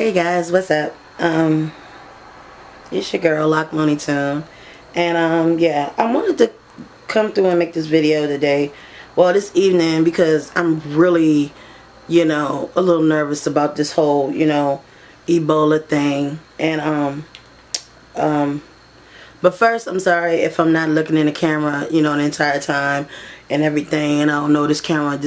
Hey guys, what's up? It's your girl Lock Looney Tune, and yeah, I wanted to come through and make this video today, well, this evening, because I'm really, a little nervous about this whole, Ebola thing, and but first, I'm sorry if I'm not looking in the camera, the entire time and everything, and I don't know this camera,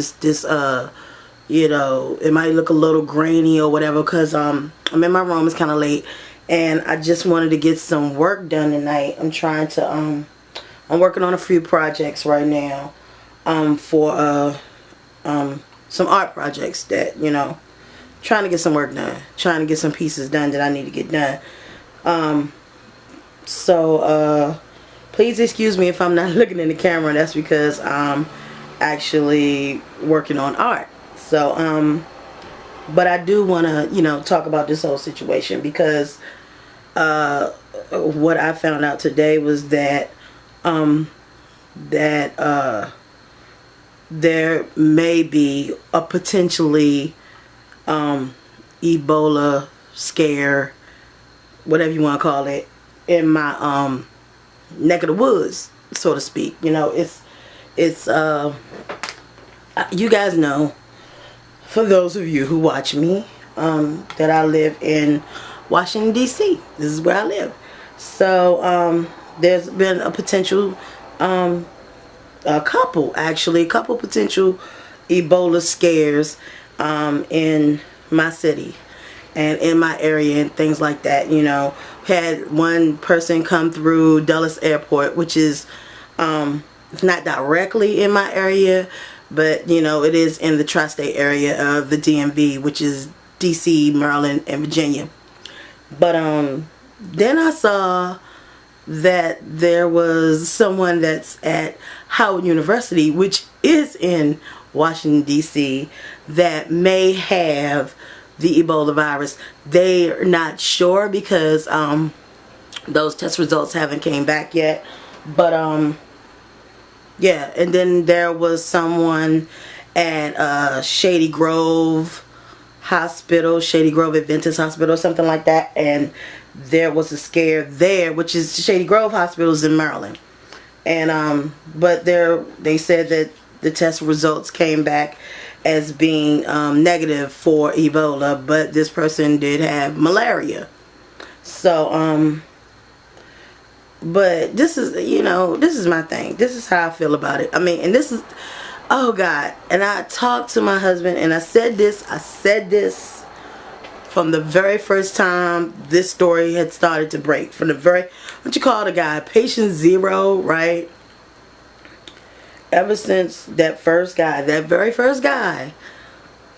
it might look a little grainy or whatever, because I'm in my room. It's kind of late, and I just wanted to get some work done tonight. I'm trying to I'm working on a few projects right now for some art projects that trying to get some work done, trying to get some pieces done that I need to get done. So please excuse me if I'm not looking in the camera. That's because I'm actually working on art. So, but I do want to, talk about this whole situation, because what I found out today was that there may be a potentially Ebola scare, whatever you want to call it, in my neck of the woods, so to speak. It's you guys know, for those of you who watch me, that I live in Washington, D.C. This is where I live. So there's been a potential a couple potential Ebola scares in my city and in my area and things like that. Had one person come through Dulles Airport, which is not directly in my area, but it is in the tri-state area of the DMV, which is DC, Maryland, and Virginia. But then I saw that there was someone that's at Howard University, which is in Washington, D.C., that may have the Ebola virus. They're not sure because those test results haven't came back yet. But yeah, and then there was someone at Shady Grove Hospital, Shady Grove Adventist Hospital, something like that, and there was a scare there, which is Shady Grove Hospital is in Maryland. And but they said that the test results came back as being negative for Ebola, but this person did have malaria. So but this is, this is my thing. This is how I feel about it. I mean, and this is, oh God. And I talked to my husband, and I said this from the very first time this story had started to break. From the very, what you call the guy, patient zero, right? Ever since that very first guy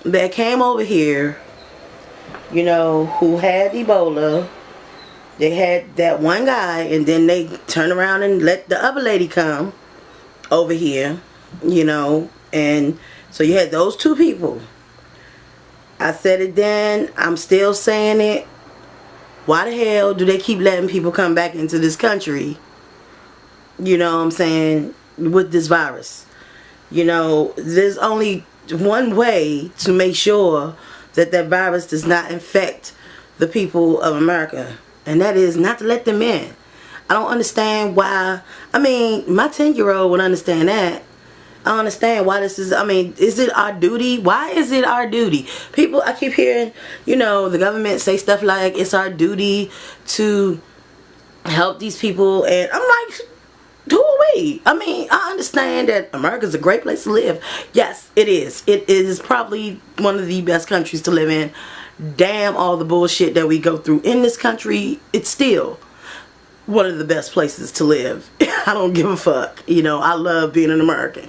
that came over here, who had Ebola. They had that one guy, and then they turned around and let the other lady come over here, and so you had those two people. I said it then, I'm still saying it. Why the hell do they keep letting people come back into this country, what I'm saying, with this virus? There's only one way to make sure that that virus does not infect the people of America. And that is not to let them in. I don't understand why. I mean, my 10-year-old would understand that. I don't understand why this is. I mean, is it our duty? Why is it our duty? People, I keep hearing, the government say stuff like it's our duty to help these people. And I'm like, who are we? I mean, I understand that America's a great place to live. Yes, it is. It is probably one of the best countries to live in. Damn all the bullshit that we go through in this country, it's still one of the best places to live. I don't give a fuck. I love being an American.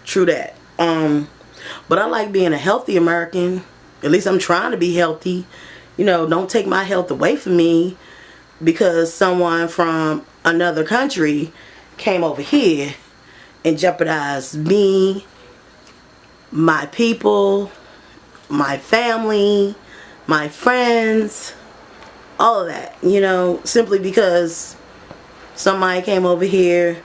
True that. But I like being a healthy American. At least I'm trying to be healthy. Don't take my health away from me because someone from another country came over here and jeopardized me, my people, my family, my friends, all of that, simply because somebody came over here,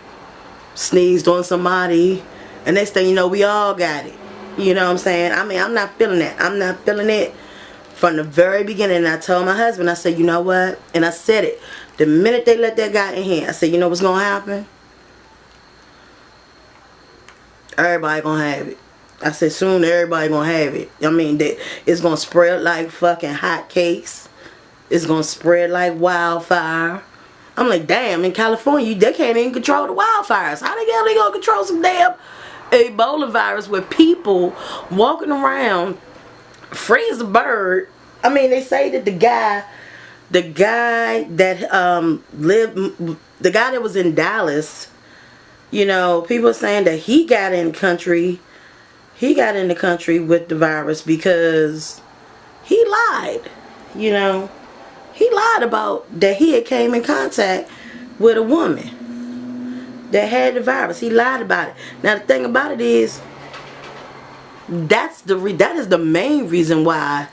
sneezed on somebody, and next thing you know, we all got it. You know what I'm saying? I mean, I'm not feeling that. I'm not feeling it from the very beginning. And I told my husband, I said, you know what? And I said it. The minute they let that guy in here, I said, you know what's going to happen? Everybody going to have it. I said, soon everybody going to have it. I mean, it's going to spread like fucking hotcakes. It's going to spread like wildfire. I'm like, damn, in California, they can't even control the wildfires. How the hell they going to control some damn Ebola virus with people walking around, freeze a bird? I mean, they say that the guy that the guy that was in Dallas, you know, people are saying that he got in the country with the virus because he lied. You know, he lied about that he had came in contact with a woman that had the virus. He lied about it. Now the thing about it is, that is the main reason why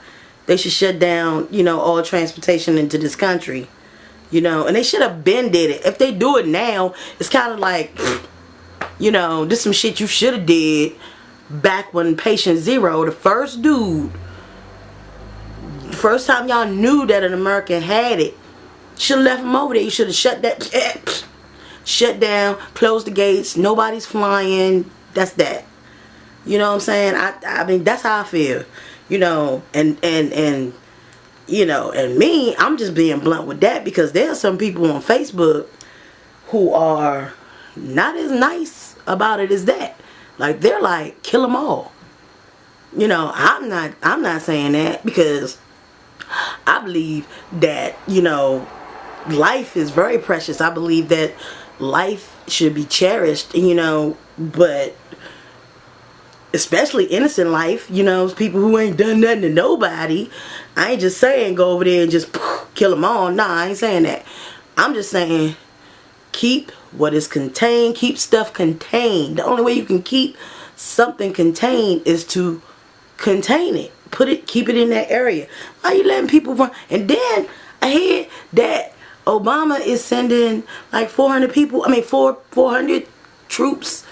they should shut down, you know, all transportation into this country. You know, and they should have been did it. If they do it now, it's kind of like, you know, this some shit you should have did back when patient zero, the first dude, the first time y'all knew that an American had it, should have left him over there. You should have shut down, closed the gates, nobody's flying. That's that. You know what I'm saying? I mean, that's how I feel. You know, and you know, and me, I'm just being blunt with that because there are some people on Facebook who are not as nice about it as that. Like, they're like, kill them all. You know, I'm not saying that because I believe that, you know, life is very precious. I believe that life should be cherished, you know, but especially innocent life, you know, people who ain't done nothing to nobody. I ain't just saying go over there and just kill them all. Nah, I ain't saying that. I'm just saying keep what is contained, keep stuff contained. The only way you can keep something contained is to contain it. Keep it in that area. Why are you letting people run? And then I hear that Obama is sending like 400 people, 400 troops,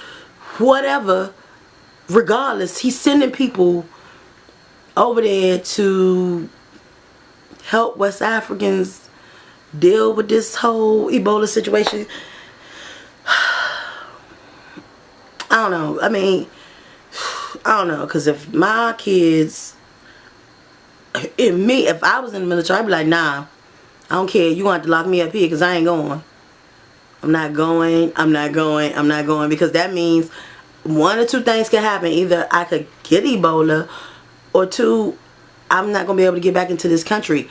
whatever. Regardless, he's sending people over there to help West Africans deal with this whole Ebola situation. I don't know. I mean, I don't know. Because if my kids, if I was in the military, I'd be like, nah, I don't care. You want to lock me up here because I ain't going. I'm not going. Because that means one or two things can happen. Either I could get Ebola, or two, I'm not going to be able to get back into this country.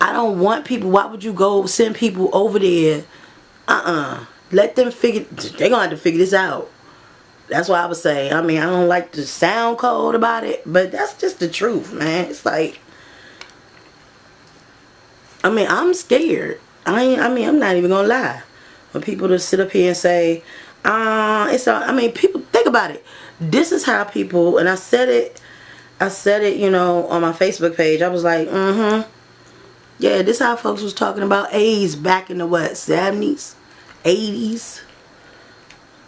I don't want people. Why would you go send people over there? Let them figure. They're going to have to figure this out. That's why I would say, I mean, I don't like to sound cold about it, but that's just the truth, man. It's like, I mean, I'm scared. I'm not even going to lie. When people just sit up here and say, people, think about it. This is how people, and I said it, you know, on my Facebook page. I was like, yeah, this is how folks was talking about AIDS back in the what, 70s, 80s.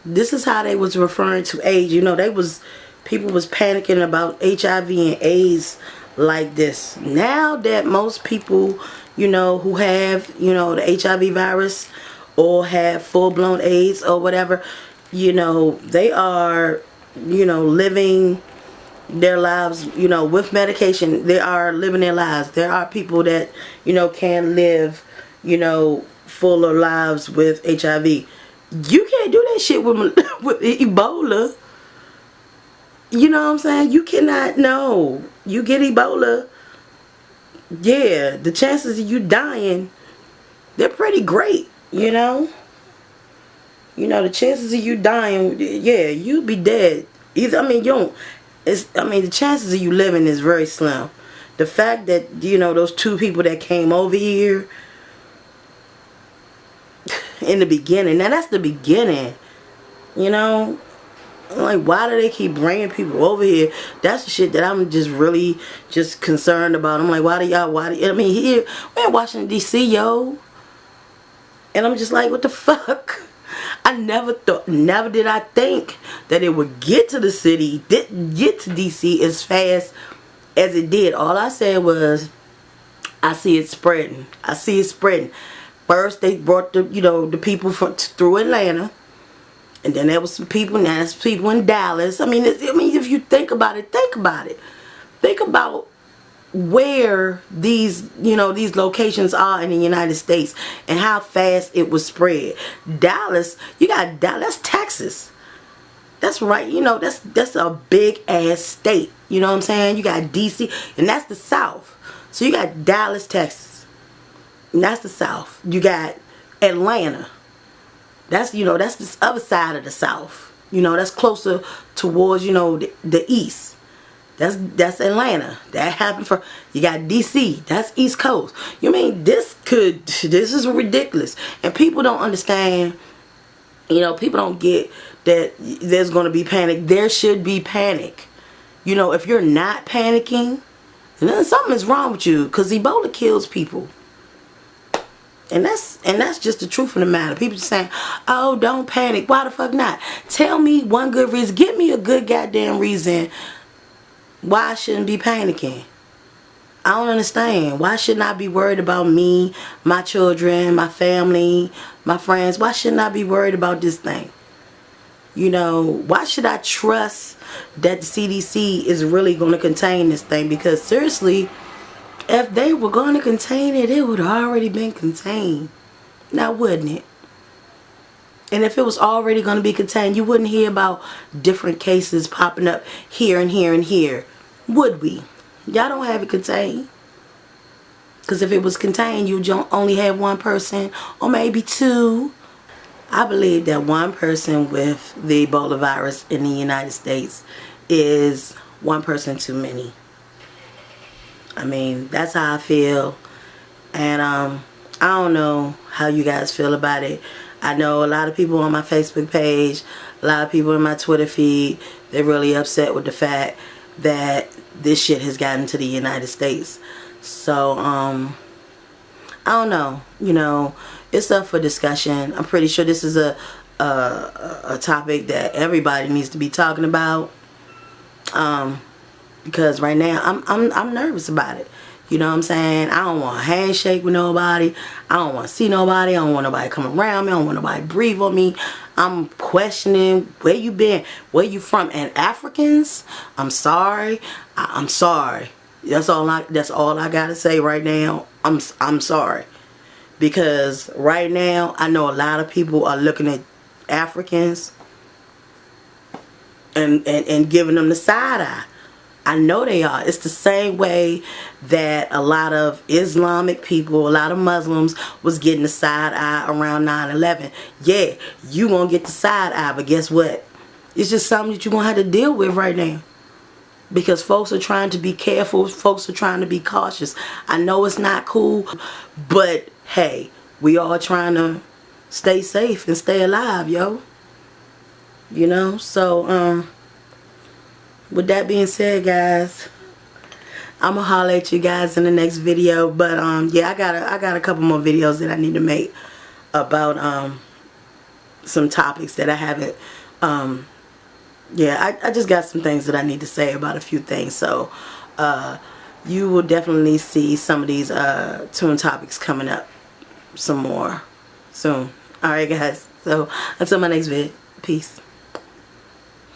This is how they was referring to AIDS. You know, people was panicking about HIV and AIDS like this. Now that most people, you know, who have, you know, the HIV virus or have full-blown AIDS or whatever, you know, they are, you know, living their lives, you know, with medication. They are living their lives. There are people that, you know, can live, you know, fuller lives with HIV. You can't do that shit with Ebola. You know what I'm saying? You cannot. No. You get Ebola, yeah, the chances of you dying, they're pretty great, you know? You know, the chances of you dying, yeah, you'll be dead. Either, I mean, the chances of you living is very slim. The fact that, you know, those two people that came over here in the beginning, now that's the beginning, you know? Like, why do they keep bringing people over here? That's the shit that I'm just really just concerned about. I'm like, I mean, here, we're in Washington, D.C., yo. And I'm just like, what the fuck? I never did I think that it would get to the city, get to D.C. as fast as it did. All I said was, I see it spreading. I see it spreading. First, they brought the, you know, the people from through Atlanta, and then there was some people. Now there's people in Dallas. I mean, if you think about it, think about it. Think about where these, you know, these locations are in the United States and how fast it was spread. Dallas, you got Dallas, that's Texas. That's right, you know, that's a big ass state. You know what I'm saying? You got DC, and that's the South. So you got Dallas, Texas, and that's the South. You got Atlanta. That's, you know, that's this other side of the South. You know, that's closer towards, you know, the East. That's Atlanta. That happened for, you got DC. That's East Coast. You mean this is ridiculous. And people don't understand, you know, people don't get that there's going to be panic. There should be panic. You know, if you're not panicking, then something is wrong with you, because Ebola kills people. And that's just the truth of the matter. People just saying, oh, don't panic. Why the fuck not? Tell me one good reason. Give me a good goddamn reason why I shouldn't be panicking. I don't understand. Why shouldn't I be worried about me, my children, my family, my friends? Why shouldn't I be worried about this thing? You know, why should I trust that the CDC is really going to contain this thing? Because seriously, if they were going to contain it, it would have already been contained. Now, wouldn't it? And if it was already going to be contained, you wouldn't hear about different cases popping up here and here and here. Would we? Y'all don't have it contained. Because if it was contained, you only have one person or maybe two. I believe that one person with the Ebola virus in the United States is one person too many. I mean, that's how I feel. And I don't know how you guys feel about it. I know a lot of people on my Facebook page, a lot of people in my Twitter feed, they're really upset with the fact that this shit has gotten to the United States. So, I don't know. You know, it's up for discussion. I'm pretty sure this is a topic that everybody needs to be talking about. Because right now I'm nervous about it. You know what I'm saying? I don't want a handshake with nobody. I don't want to see nobody. I don't want nobody coming around me. I don't want nobody to breathe on me. I'm questioning where you been, where you from. And Africans, I'm sorry. I'm sorry. That's all I gotta say right now. I'm sorry. Because right now I know a lot of people are looking at Africans and giving them the side eye. I know they are. It's the same way that a lot of Islamic people, a lot of Muslims was getting the side eye around 9/11. Yeah, you gonna get the side eye, but guess what? It's just something that you're gonna have to deal with right now. Because folks are trying to be careful. Folks are trying to be cautious. I know it's not cool, but hey, we all trying to stay safe and stay alive, yo. You know, so with that being said, guys, I'm gonna holler at you guys in the next video. But yeah, I got a couple more videos that I need to make about some topics that I haven't yeah, I just got some things that I need to say about a few things. So you will definitely see some of these tune topics coming up some more soon. Alright guys, so until my next vid, peace.